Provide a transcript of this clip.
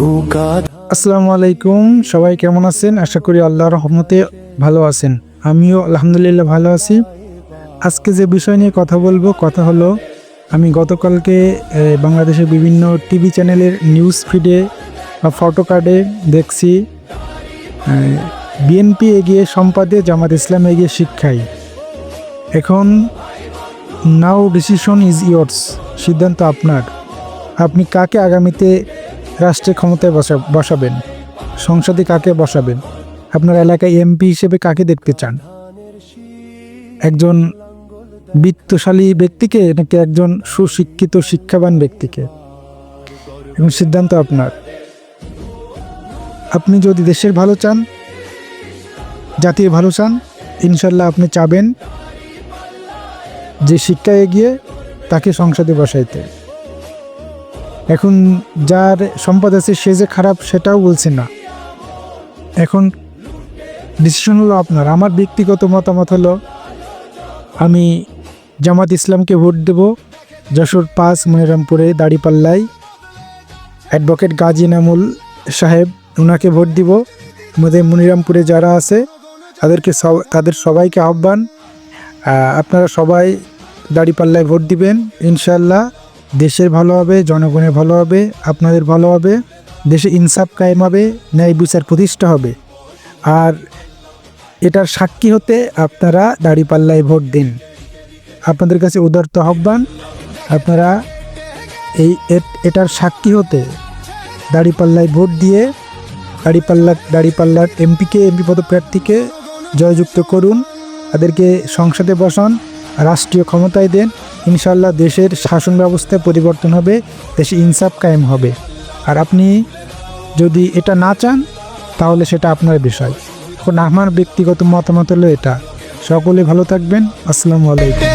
আসসালামু আলাইকুম, সবাই কেমন আছেন? আশা করি আল্লাহর রহমতে ভালো আছেন। আমিও আলহামদুলিল্লাহ ভালো আছি। আজকে যে বিষয় নিয়ে কথা বলবো, কথা হলো আমি গতকালকে বাংলাদেশের বিভিন্ন টিভি চ্যানেলের নিউজ ফিডে বা ফটো কার্ডে দেখছি বিএনপি এগিয়ে সম্পাদে, জামাত ইসলাম এগিয়ে শিক্ষায়। এখন নাও ডিসিশন ইজ ইয়োর্স, সিদ্ধান্ত আপনার। আপনি কাকে আগামীতে রাষ্ট্রের ক্ষমতায় বসাবেন, সংসদে কাকে বসাবেন, আপনার এলাকায় এমপি হিসেবে কাকে দেখতে চান? একজন বিত্তশালী ব্যক্তিকে নাকি একজন সুশিক্ষিত শিক্ষাবান ব্যক্তিকে? এবং সিদ্ধান্ত আপনার। আপনি যদি দেশের ভালো চান, জাতির ভালো চান, ইনশাল্লাহ আপনি চাবেন যে শিক্ষা এগিয়ে তাকে সংসদে বসাইতে। এখন যার সম্পদ আছে সে যে খারাপ সেটাও বলছে না। এখন ডিসিশন হলো আপনার। আমার ব্যক্তিগত মতামত হলো আমি জামাত ইসলামকে ভোট দেব। যশোর ৫ মনিরামপুরে দাড়িপাল্লায় অ্যাডভোকেট গাজী নামুল সাহেব, ওনাকে ভোট দিব। আমাদের মনিরামপুরে যারা আছে তাদের সবাইকে আহ্বান, আপনারা সবাই দাড়িপাল্লায় ভোট দিবেন। ইনশাল্লাহ দেশের ভালো হবে, জনগণের ভালো হবে, আপনাদের ভালো হবে, দেশে ইনসাফ কায়েম হবে, ন্যায় বিচার প্রতিষ্ঠা হবে। আর এটার সাক্ষী হতে আপনারা দাড়িপাল্লায় ভোট দিন। আপনাদের কাছে উদারত আহ্বান, আপনারা এটার সাক্ষী হতে দাড়িপাল্লায় ভোট দিয়ে দাড়িপাল্লার এমপি পদপ্রার্থীকে জয়যুক্ত করুন, তাদেরকে সংসদে বসান, রাষ্ট্রীয় ক্ষমতায় দেন। ইনশাল্লাহ দেশের শাসন ব্যবস্থায় পরিবর্তন হবে, দেশে ইনসাফ কায়েম হবে। আর আপনি যদি এটা না চান তাহলে সেটা আপনার বিষয়। এখন আমার ব্যক্তিগত মতামত হলো এটা। সকলে ভালো থাকবেন। আসসালামু আলাইকুম।